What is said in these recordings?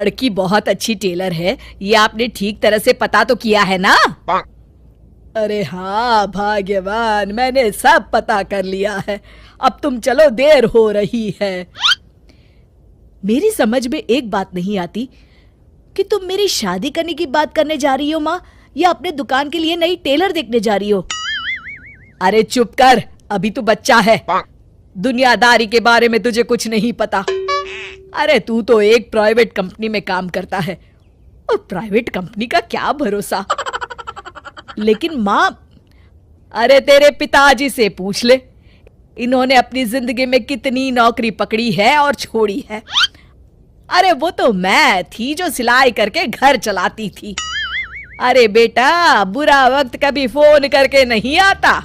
लड़की बहुत अच्छी टेलर है, ये आपने ठीक तरह से पता तो किया है ना? अरे हाँ भाग्यवान, मैंने सब पता कर लिया है। अब तुम चलो, देर हो रही है। मेरी समझ में एक बात नहीं आती कि तुम मेरी शादी करने की बात करने जा रही हो माँ, या अपने दुकान के लिए नई टेलर देखने जा रही हो? अरे चुप कर, अभी तू बच्चा है, दुनियादारी के बारे में तुझे कुछ नहीं पता। अरे तू तो एक प्राइवेट कंपनी में काम करता है, और प्राइवेट कंपनी का क्या भरोसा। लेकिन माँ, अरे तेरे पिताजी से पूछ ले, इन्होंने अपनी जिंदगी में कितनी नौकरी पकड़ी है और छोड़ी है। अरे वो तो मैं थी जो सिलाई करके घर चलाती थी। अरे बेटा, बुरा वक्त कभी फोन करके नहीं आता।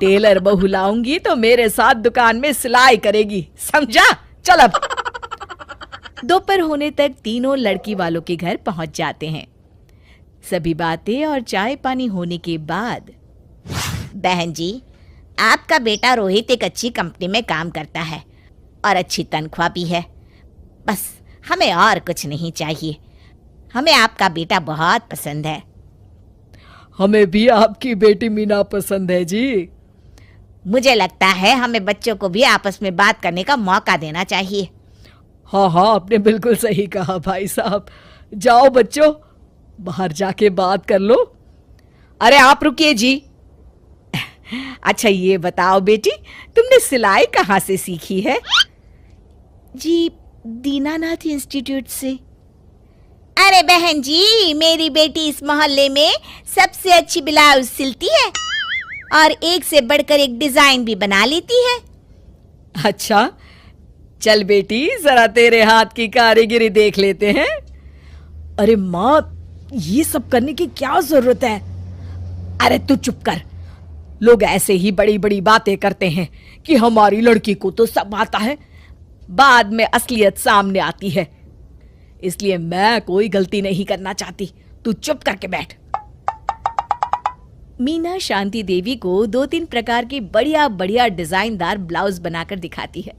टेलर बहू लाऊंगी तो मेरे साथ दुकान में सिलाई करेगी, समझा? चल अब। दोपहर होने तक तीनों लड़की वालों के घर पहुंच जाते हैं। सभी बातें और चाय पानी होने के बाद, बहन जी, आपका बेटा रोहित एक अच्छी कंपनी में काम करता है और अच्छी तनख्वाह भी है। बस हमें और कुछ नहीं चाहिए। हमें आपका बेटा बहुत पसंद है। हमें भी आपकी बेटी मीना पसंद है जी। मुझे लगता है हमें बच्चों को भी आपस में बात करने का मौका देना चाहिए। हाँ हाँ, आपने बिल्कुल सही कहा भाई साहब। जाओ बच्चों, बाहर जाके बात कर लो। अरे आप रुकिए जी। अच्छा ये बताओ बेटी, तुमने सिलाई कहाँ से सीखी है? जी, दीनानाथ इंस्टीट्यूट से। अरे बहन जी, मेरी बेटी इस मोहल्ले में सबसे अच्छी ब्लाउज सिलती है और एक से बढ़कर एक डिजाइन भी बना लेती है। अच्छा, चल बेटी, जरा तेरे हाथ की कारीगरी देख लेते हैं। अरे माँ, ये सब करने की क्या जरूरत है? अरे तू चुप कर। लोग ऐसे ही बड़ी बड़ी बातें करते हैं कि हमारी लड़की को तो सब आता है, बाद में असलियत सामने आती है। इसलिए मैं कोई गलती नहीं करना चाहती, तू चुप करके बैठ। मीना शांति देवी को 2-3 प्रकार के बढ़िया बढ़िया डिजाइनदार ब्लाउज बनाकर दिखाती है।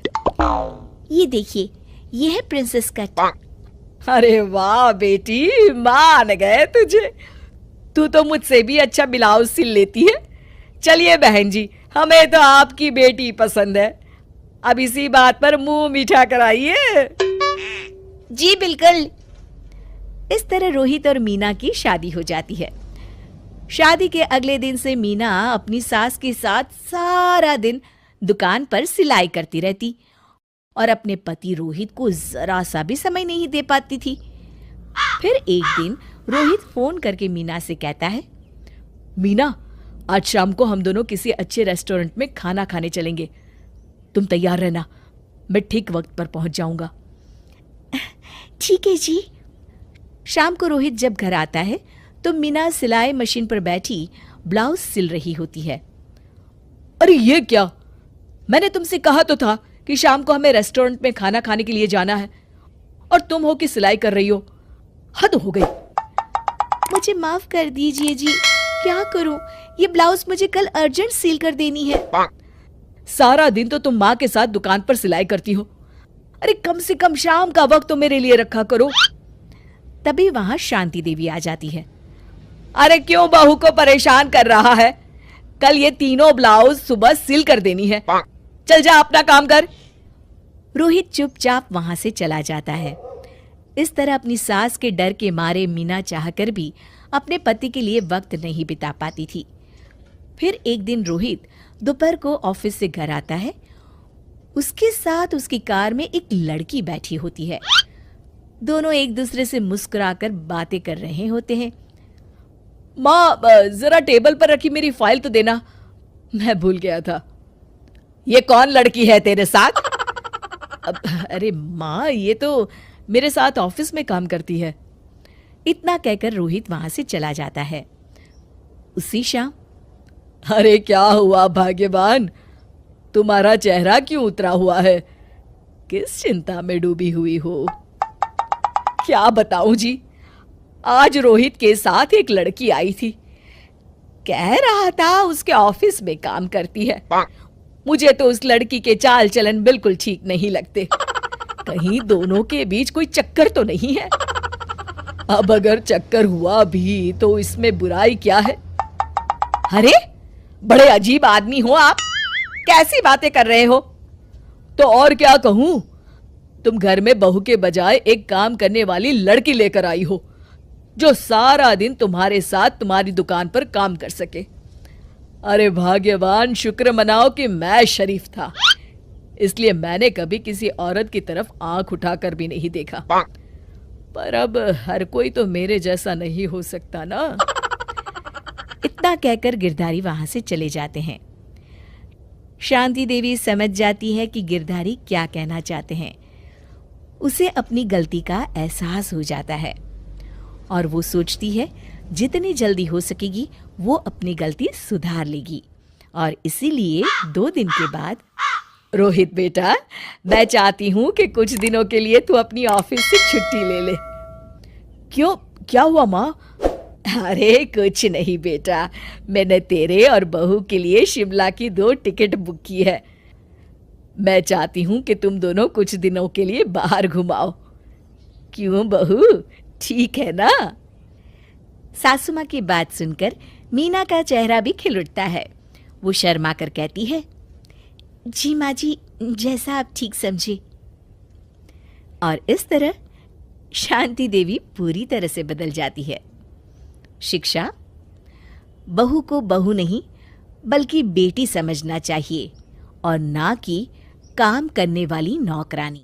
ये देखिए, ये है प्रिंसेस कट। अरे वाह बेटी, मान गए तुझे। तू तो मुझसे भी अच्छा ब्लाउज सिल लेती है। चलिए बहन जी, हमें तो आपकी बेटी पसंद है। अब इसी बात पर मुंह मीठा कराइए। जी बिल्कुल। इस तरह रोहित और मीना की शादी हो जाती है। शादी के अगले दिन से मीना अपनी सास के साथ सारा दिन दुकान पर सिलाई करती रहती और अपने पति रोहित को जरा सा भी समय नहीं दे पाती थी। फिर एक दिन रोहित फोन करके मीना से कहता है, मीना, आज शाम को हम दोनों किसी अच्छे रेस्टोरेंट में खाना खाने चलेंगे। तुम तैयार रहना, मैं ठीक वक्त पर पहुंच जाऊंगा। ठीक है जी। शाम को रोहित जब घर आता है तो मीना सिलाई मशीन पर बैठी ब्लाउज सिल रही होती है। अरे ये क्या? मैंने तुमसे कहा तो था कि शाम को हमें रेस्टोरेंट में खाना खाने के लिए जाना है, और तुम हो कि सिलाई कर रही हो। हद हो गई। मुझे माफ कर दीजिए जी, क्या करूं, ये ब्लाउज मुझे कल अर्जेंट सील कर देनी है। सारा दिन तो तुम माँ के साथ दुकान पर सिलाई करती हो। अरे कम से कम शाम का वक्त तो मेरे लिए रखा करो। तभी वहां शांति देवी आ जाती है। अरे क्यों बहू को परेशान कर रहा है? कल ये तीनों ब्लाउज सुबह सिल कर देनी है। चल जा, अपना काम कर। रोहित चुपचाप वहां से चला जाता है। इस तरह अपनी सास के डर के मारे मीना चाहकर भी अपने पति के लिए वक्त नहीं बिता पाती थी। फिर एक दिन रोहित दोपहर को ऑफिस से घर आता है। उसके साथ उसकी कार में एक लड़की बैठी होती है। दोनों एक दूसरे से मुस्कुराकर बातें कर रहे होते हैं। माँ, जरा टेबल पर रखी मेरी फाइल तो देना, मैं भूल गया था। ये कौन लड़की है तेरे साथ? अरे माँ, ये तो मेरे साथ ऑफिस में काम करती है। इतना कहकर रोहित वहां से चला जाता है। उसी शाम, अरे क्या हुआ भाग्यवान, तुम्हारा चेहरा क्यों उतरा हुआ है? किस चिंता में डूबी हुई हो? क्या बताऊं जी, आज रोहित के साथ एक लड़की आई थी। कह रहा था उसके ऑफिस में काम करती है। मुझे तो उस लड़की के चाल चलन बिल्कुल ठीक नहीं लगते। कहीं दोनों के बीच कोई चक्कर तो नहीं है। अब अगर चक्कर हुआ भी तो इसमें बुराई क्या है? अरे बड़े अजीब आदमी हो आप, कैसी बातें कर रहे हो? तो और क्या कहूं, तुम घर में बहू के बजाय एक काम करने वाली लड़की लेकर आई हो जो सारा दिन तुम्हारे साथ तुम्हारी दुकान पर काम कर सके। अरे भाग्यवान, शुक्र मनाओ कि मैं शरीफ था, इसलिए मैंने कभी किसी औरत की तरफ आंख उठाकर भी नहीं देखा। पर अब हर कोई तो मेरे जैसा नहीं हो सकता ना। इतना कहकर गिरधारी वहां से चले जाते हैं। शांति देवी समझ जाती है कि गिरधारी क्या कहना चाहते हैं। उसे अपनी गलती का एहसास हो जाता है और वो सोचती है जितनी जल्दी हो सकेगी वो अपनी गलती सुधार लेगी। और इसीलिए 2 दिन के बाद, रोहित बेटा, मैं चाहती हूं कि कुछ दिनों के लिए तू अपनी ऑफिस से छुट्टी ले ले। क्यों, क्या हुआ माँ? अरे कुछ नहीं बेटा, मैंने तेरे और बहू के लिए शिमला की 2 टिकट बुक की है। मैं चाहती हूं कि तुम दोनों कुछ दिनों के लिए बाहर घुमाओ। क्यों बहू, ठीक है ना? सासू माँ की बात सुनकर मीना का चेहरा भी खिल उठता है। वो शर्मा कर कहती है, जी माँ जी, जैसा आप ठीक समझे। और इस तरह शांति देवी पूरी तरह से बदल जाती है। शिक्षा, बहू को बहू नहीं बल्कि बेटी समझना चाहिए और ना कि काम करने वाली नौकरानी।